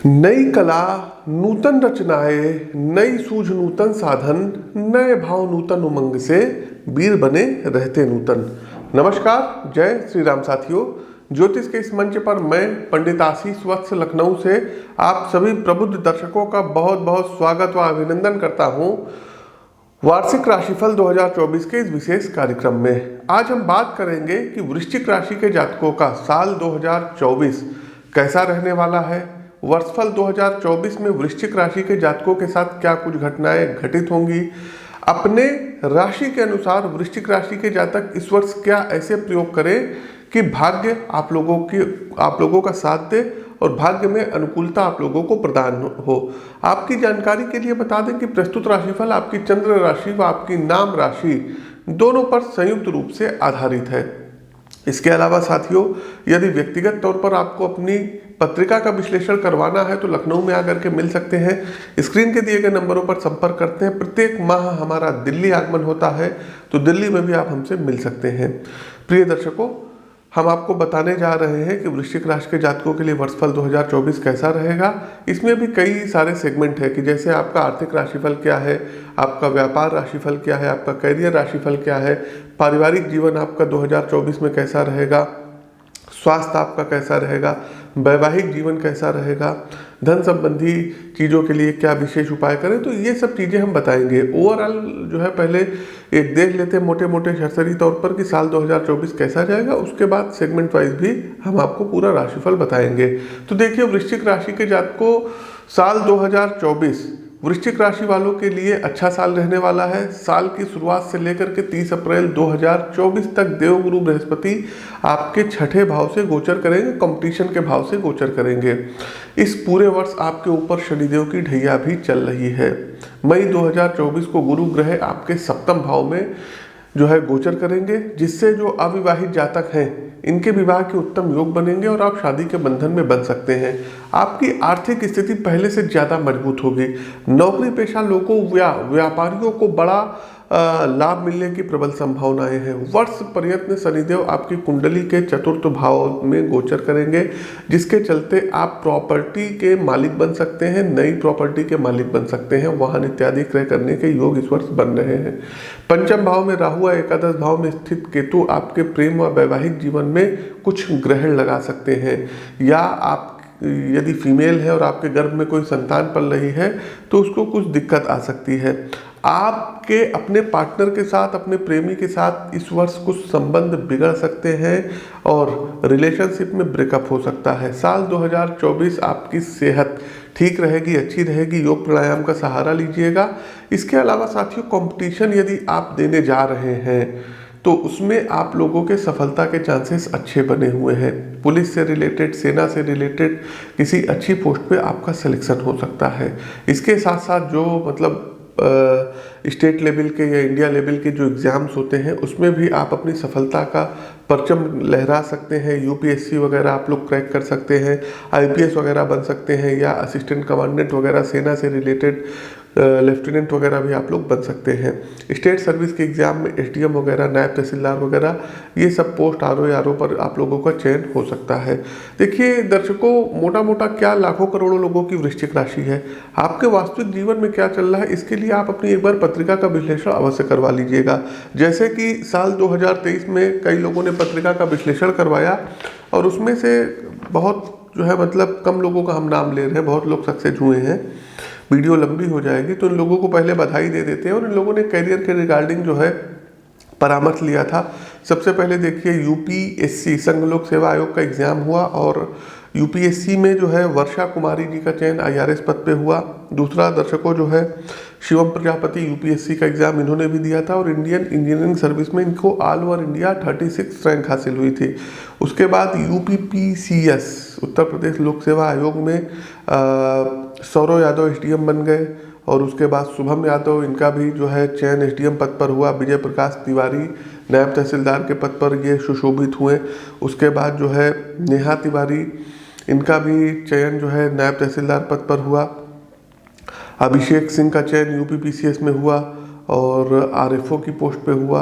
नई कला, नूतन रचनाएं, नई सूझ नूतन साधन, नए भाव नूतन उमंग से वीर बने रहते नूतन। नमस्कार, जय श्री राम साथियों। ज्योतिष के इस मंच पर मैं पंडित आशीष वत्स लखनऊ से आप सभी प्रबुद्ध दर्शकों का बहुत बहुत स्वागत व अभिनंदन करता हूं वार्षिक राशिफल 2024 के इस विशेष कार्यक्रम में। आज हम बात करेंगे कि वृश्चिक राशि के जातकों का साल 2024 कैसा रहने वाला है। वर्षफल 2024 में वृश्चिक राशि के जातकों के साथ क्या कुछ घटनाएं घटित होंगी। अपने राशि के अनुसार वृश्चिक राशि के जातक इस वर्ष क्या ऐसे प्रयोग करें कि भाग्य आप लोगों का साथ दे और भाग्य में अनुकूलता आप लोगों को प्रदान हो। आपकी जानकारी के लिए बता दें कि प्रस्तुत राशिफल आपकी चंद्र राशि व आपकी नाम राशि दोनों पर संयुक्त रूप से आधारित है। इसके अलावा साथियों, यदि व्यक्तिगत तौर पर आपको अपनी पत्रिका का विश्लेषण करवाना है तो लखनऊ में आकर के मिल सकते हैं। स्क्रीन के दिए गए नंबरों पर संपर्क करते हैं। प्रत्येक माह हमारा दिल्ली आगमन होता है तो दिल्ली में भी आप हमसे मिल सकते हैं। प्रिय दर्शकों, हम आपको बताने जा रहे हैं कि वृश्चिक राशि के जातकों के लिए वर्षफल 2024 कैसा रहेगा। इसमें भी कई सारे सेगमेंट है कि जैसे आपका आर्थिक राशिफल क्या है, आपका व्यापार राशिफल क्या है, आपका कैरियर राशिफल क्या है, पारिवारिक जीवन आपका 2024 में कैसा रहेगा, स्वास्थ्य आपका कैसा रहेगा, वैवाहिक जीवन कैसा रहेगा, धन संबंधी चीज़ों के लिए क्या विशेष उपाय करें, तो ये सब चीज़ें हम बताएंगे। ओवरऑल जो है पहले एक देख लेते हैं मोटे मोटे सरसरी तौर पर कि साल 2024 कैसा जाएगा। उसके बाद सेगमेंट वाइज भी हम आपको पूरा राशिफल बताएंगे। तो देखिए, वृश्चिक राशि के जातकों साल 2024 वृश्चिक राशि वालों के लिए अच्छा साल रहने वाला है। साल की शुरुआत से लेकर के 30 अप्रैल 2024 तक देवगुरु बृहस्पति आपके छठे भाव से गोचर करेंगे, कंपटीशन के भाव से गोचर करेंगे। इस पूरे वर्ष आपके ऊपर शनिदेव की ढैया भी चल रही है। मई 2024 को गुरु ग्रह आपके सप्तम भाव में जो है गोचर करेंगे, जिससे जो अविवाहित जातक हैं इनके विवाह के उत्तम योग बनेंगे और आप शादी के बंधन में बंध सकते हैं। आपकी आर्थिक स्थिति पहले से ज़्यादा मजबूत होगी। नौकरी पेशा लोगों व्यापारियों को बड़ा लाभ मिलने की प्रबल संभावनाएं हैं। वर्ष पर्यंत शनिदेव आपकी कुंडली के चतुर्थ भाव में गोचर करेंगे, जिसके चलते आप प्रॉपर्टी के मालिक बन सकते हैं, नई प्रॉपर्टी के मालिक बन सकते हैं, वाहन इत्यादि क्रय करने के योग इस वर्ष बन रहे हैं। पंचम भाव में राहु व एकादश भाव में स्थित केतु आपके प्रेम व वैवाहिक जीवन में कुछ ग्रहण लगा सकते हैं, या आप यदि फीमेल है और आपके गर्भ में कोई संतान पल रही है तो उसको कुछ दिक्कत आ सकती है। आपके अपने पार्टनर के साथ, अपने प्रेमी के साथ इस वर्ष कुछ संबंध बिगड़ सकते हैं और रिलेशनशिप में ब्रेकअप हो सकता है। साल 2024 आपकी सेहत ठीक रहेगी, अच्छी रहेगी। योग प्राणायाम का सहारा लीजिएगा। इसके अलावा साथियों, कंपटीशन यदि आप देने जा रहे हैं तो उसमें आप लोगों के सफलता के चांसेस अच्छे बने हुए हैं। पुलिस से रिलेटेड, सेना से रिलेटेड किसी अच्छी पोस्ट पे आपका सिलेक्शन हो सकता है। इसके साथ साथ जो मतलब स्टेट लेवल के या इंडिया लेवल के जो एग्ज़ाम्स होते हैं उसमें भी आप अपनी सफलता का परचम लहरा सकते हैं। यूपीएससी वगैरह आप लोग क्रैक कर सकते हैं, आईपीएस वगैरह बन सकते हैं, या असिस्टेंट कमांडेंट वगैरह सेना से रिलेटेड लेफ्टिनेंट वगैरह भी आप लोग बन सकते हैं। स्टेट सर्विस के एग्ज़ाम में एसडीएम वगैरह, नायब तहसीलदार वगैरह, ये सब पोस्ट आरओ पर आप लोगों का चयन हो सकता है। देखिए दर्शकों, मोटा मोटा क्या लाखों करोड़ों लोगों की वृश्चिक राशि है, आपके वास्तविक जीवन में क्या चल रहा है, इसके लिए आप अपनी एक बार पत्रिका का विश्लेषण अवश्य करवा लीजिएगा। जैसे कि साल 2023 में कई लोगों ने पत्रिका का विश्लेषण करवाया और उसमें से बहुत जो है मतलब कम लोगों का हम नाम ले रहे हैं, बहुत लोग सक्सेस हुए हैं। वीडियो लंबी हो जाएगी तो इन लोगों को पहले बधाई दे देते हैं। और इन लोगों ने करियर के रिगार्डिंग जो है परामर्श लिया था। सबसे पहले देखिए, यूपीएससी संघ लोक सेवा आयोग का एग्ज़ाम हुआ और यूपीएससी में जो है वर्षा कुमारी जी का चयन आईआरएस पद पे हुआ। दूसरा दर्शकों जो है शिवम प्रजापति यूपीएससी का एग्ज़ाम इन्होंने भी दिया था और इंडियन इंजीनियरिंग सर्विस में इनको ऑल ओवर इंडिया 36 रैंक हासिल हुई थी। उसके बाद यूपीपीसीएस उत्तर प्रदेश लोक सेवा आयोग में सौरव यादव एसडीएम बन गए और उसके बाद शुभम यादव, इनका भी जो है चयन एसडीएम पद पर हुआ। विजय प्रकाश तिवारी नायब तहसीलदार के पद पर ये सुशोभित हुए। उसके बाद जो है नेहा तिवारी, इनका भी चयन जो है नायब तहसीलदार पद पर हुआ। अभिषेक सिंह का चयन यूपीपीसीएस में हुआ और आरएफओ की पोस्ट पे हुआ।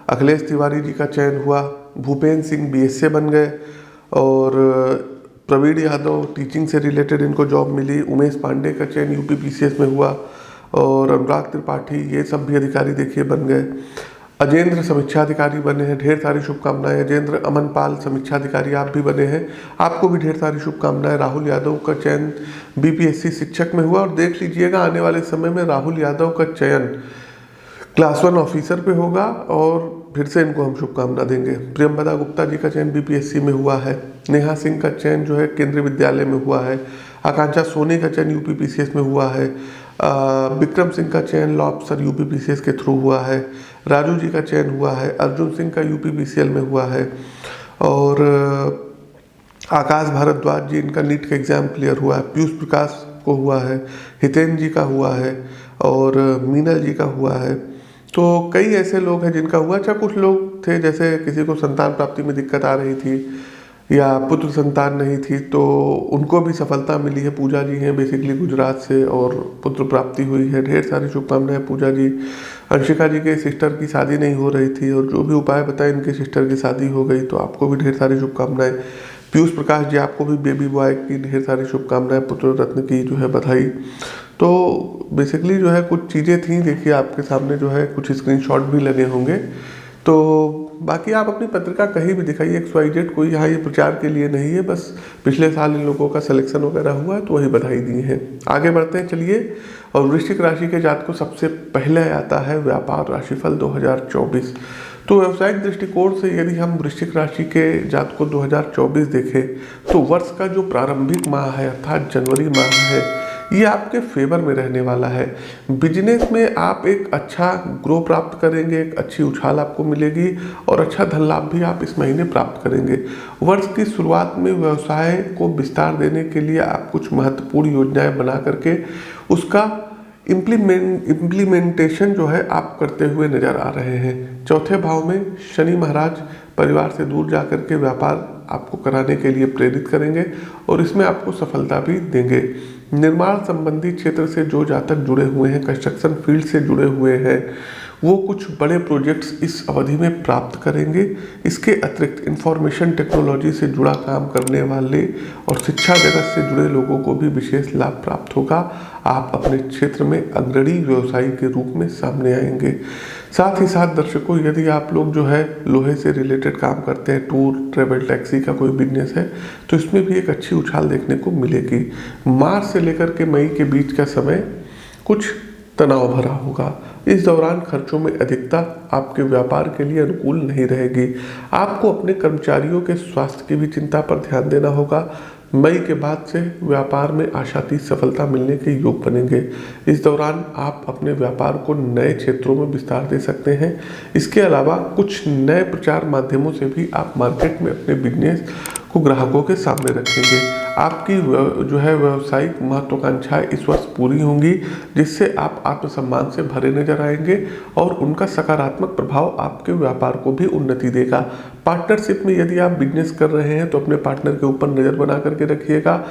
अखिलेश तिवारी जी का चयन हुआ। भूपेंद्र सिंह बीएसए बन गए और प्रवीण यादव टीचिंग से रिलेटेड इनको जॉब मिली। उमेश पांडे का चयन यूपी पीसीएस में हुआ और अनुराग त्रिपाठी ये सब भी अधिकारी देखिए बन गए। अजेंद्र समीक्षा अधिकारी बने हैं, ढेर सारी शुभकामनाएं। अजेंद्र अमनपाल समीक्षा अधिकारी आप भी बने हैं, आपको भी ढेर सारी शुभकामनाएं। राहुल यादव का चयन बीपीएससी शिक्षक में हुआ और देख लीजिएगा आने वाले समय में राहुल यादव का चयन क्लास 1 ऑफिसर पे होगा और फिर से इनको हम शुभकामना देंगे। प्रियंवदा गुप्ता जी का चयन बीपीएससी में हुआ है। नेहा सिंह का चयन जो है केंद्रीय विद्यालय में हुआ है। आकांक्षा सोनी का चयन यूपी पीसीएस में हुआ है। विक्रम सिंह का चयन लॉ अफसर यूपी पीसीएस के थ्रू हुआ है। राजू जी का चयन हुआ है। अर्जुन सिंह का यूपी पीसीएल में हुआ है और आकाश भारद्वाज जी इनका नीट का एग्जाम क्लियर हुआ है। पीयूष प्रकाश को हुआ है। हितेन जी का हुआ है और मीनल जी का हुआ है। तो कई ऐसे लोग हैं जिनका हुआ। अच्छा, कुछ लोग थे जैसे किसी को संतान प्राप्ति में दिक्कत आ रही थी या पुत्र संतान नहीं थी तो उनको भी सफलता मिली है। पूजा जी हैं बेसिकली गुजरात से और पुत्र प्राप्ति हुई है। ढेर सारी शुभकामनाएं पूजा जी। अंशिका जी के सिस्टर की शादी नहीं हो रही थी और जो भी उपाय बताए इनके सिस्टर की शादी हो गई, तो आपको भी ढेर सारी शुभकामनाएं। पीयूष प्रकाश जी आपको भी बेबी बॉय की ढेर सारी शुभकामनाएं, पुत्र रत्न की जो है बधाई। तो बेसिकली जो है कुछ चीज़ें थी, देखिए आपके सामने जो है कुछ स्क्रीनशॉट भी लगे होंगे। तो बाकी आप अपनी पत्रिका कहीं भी दिखाइए, XYZ कोई यहाँ ये प्रचार के लिए नहीं है, बस पिछले साल इन लोगों का सिलेक्शन वगैरह हुआ है तो वही बधाई दी है। आगे बढ़ते हैं चलिए। और वृश्चिक राशि के जातकों को सबसे पहले आता है व्यापार राशिफल 2024। तो व्यावसायिक दृष्टिकोण से यदि हम वृश्चिक राशि के जातकों 2024 देखें तो वर्ष का जो प्रारंभिक माह है अर्थात जनवरी माह है ये आपके फेवर में रहने वाला है। बिजनेस में आप एक अच्छा ग्रो प्राप्त करेंगे, एक अच्छी उछाल आपको मिलेगी और अच्छा धन लाभ भी आप इस महीने प्राप्त करेंगे। वर्ष की शुरुआत में व्यवसाय को विस्तार देने के लिए आप कुछ महत्वपूर्ण योजनाएं बना करके उसका इम्प्लीमेंटेशन जो है आप करते हुए नजर आ रहे हैं। चौथे भाव में शनि महाराज परिवार से दूर जा करके व्यापार आपको कराने के लिए प्रेरित करेंगे और इसमें आपको सफलता भी देंगे। निर्माण संबंधी क्षेत्र से जो जातक जुड़े हुए हैं, कंस्ट्रक्शन फील्ड से जुड़े हुए हैं, वो कुछ बड़े प्रोजेक्ट्स इस अवधि में प्राप्त करेंगे। इसके अतिरिक्त इंफॉर्मेशन टेक्नोलॉजी से जुड़ा काम करने वाले और शिक्षा जगत से जुड़े लोगों को भी विशेष लाभ प्राप्त होगा। आप अपने क्षेत्र में अग्रणी व्यवसायी के रूप में सामने आएंगे। साथ ही साथ दर्शकों, यदि आप लोग जो है लोहे से रिलेटेड काम करते हैं, टूर ट्रेवल टैक्सी का कोई बिजनेस है, तो इसमें भी एक अच्छी उछाल देखने को मिलेगी। मार्च से लेकर के मई के बीच का समय कुछ तनाव भरा होगा। इस दौरान खर्चों में अधिकता आपके व्यापार के लिए अनुकूल नहीं रहेगी। आपको अपने कर्मचारियों के स्वास्थ्य की भी चिंता पर ध्यान देना होगा। मई के बाद से व्यापार में आशातीत सफलता मिलने के योग बनेंगे। इस दौरान आप अपने व्यापार को नए क्षेत्रों में विस्तार दे सकते हैं। इसके अलावा कुछ नए प्रचार माध्यमों से भी आप मार्केट में अपने बिजनेस को ग्राहकों के सामने रखेंगे। आपकी जो है व्यावसायिक महत्वाकांक्षाएं इस वर्ष पूरी होंगी, जिससे आप आत्मसम्मान से भरे नजर आएंगे और उनका सकारात्मक प्रभाव आपके व्यापार को भी उन्नति देगा। पार्टनरशिप में यदि आप बिजनेस कर रहे हैं तो अपने पार्टनर के ऊपर नज़र बना करके रखिएगा।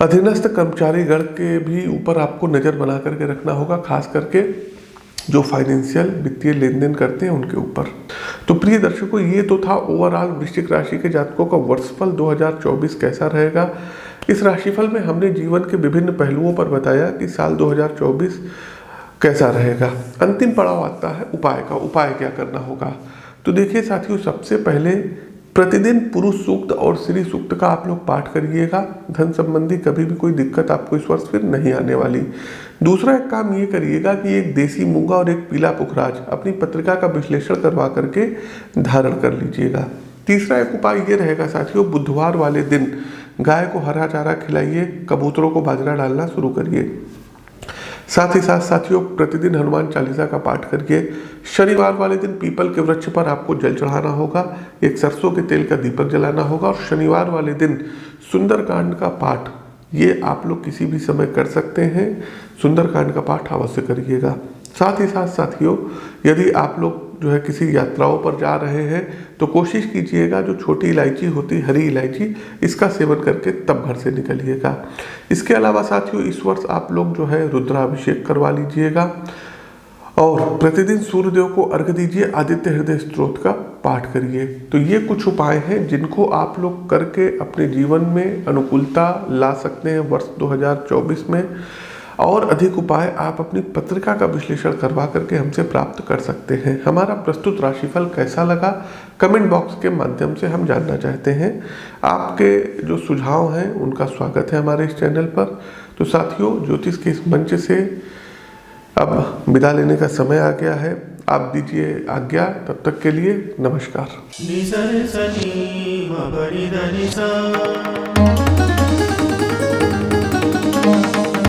अधीनस्थ कर्मचारी गण के भी ऊपर आपको नज़र बना करके रखना होगा, खास करके जो फाइनेंशियल वित्तीय लेन देन करते हैं उनके ऊपर। तो प्रिय दर्शकों, ये तो था ओवरऑल वृश्चिक राशि के जातकों का वर्षफल 2024 कैसा रहेगा। इस राशिफल में हमने जीवन के विभिन्न पहलुओं पर बताया कि साल 2024 कैसा रहेगा। अंतिम पड़ाव आता है उपाय का। उपाय क्या करना होगा? तो देखिए साथियों, सबसे पहले प्रतिदिन पुरुष सूक्त और श्री सूक्त का आप लोग पाठ करिएगा। धन संबंधी कभी भी कोई दिक्कत आपको इस वर्ष फिर नहीं आने वाली। दूसरा एक काम ये करिएगा कि एक देसी मूंगा और एक पीला पुखराज अपनी पत्रिका का विश्लेषण करवा करके धारण कर लीजिएगा। तीसरा एक उपाय ये रहेगा साथियों, बुधवार वाले दिन गाय को हरा चारा खिलाइए, कबूतरों को बाजरा डालना शुरू करिए। साथ ही साथ साथियों, प्रतिदिन हनुमान चालीसा का पाठ करिए। शनिवार वाले दिन पीपल के वृक्ष पर आपको जल चढ़ाना होगा, एक सरसों के तेल का दीपक जलाना होगा और शनिवार वाले दिन सुंदरकांड का पाठ ये आप लोग किसी भी समय कर सकते हैं। सुंदरकांड का पाठ अवश्य करिएगा। साथ ही साथ साथियों, यदि आप लोग जो है किसी यात्राओं पर जा रहे हैं तो कोशिश कीजिएगा जो छोटी इलायची होती है, हरी इलायची, इसका सेवन करके तब घर से निकलिएगा। इसके अलावा साथियों, इस वर्ष आप लोग जो है रुद्राभिषेक करवा लीजिएगा और प्रतिदिन सूर्यदेव को अर्घ्य दीजिए, आदित्य हृदय स्तोत्र का पाठ करिए। तो ये कुछ उपाय हैं जिनको आप लोग करके अपने जीवन में अनुकूलता ला सकते हैं वर्ष 2024 में। और अधिक उपाय आप अपनी पत्रिका का विश्लेषण करवा करके हमसे प्राप्त कर सकते हैं। हमारा प्रस्तुत राशिफल कैसा लगा कमेंट बॉक्स के माध्यम से हम जानना चाहते हैं। आपके जो सुझाव हैं उनका स्वागत है हमारे इस चैनल पर। तो साथियों, ज्योतिष के इस मंच से अब विदा लेने का समय आ गया है। आप दीजिए आज्ञा, तब तक के लिए नमस्कार।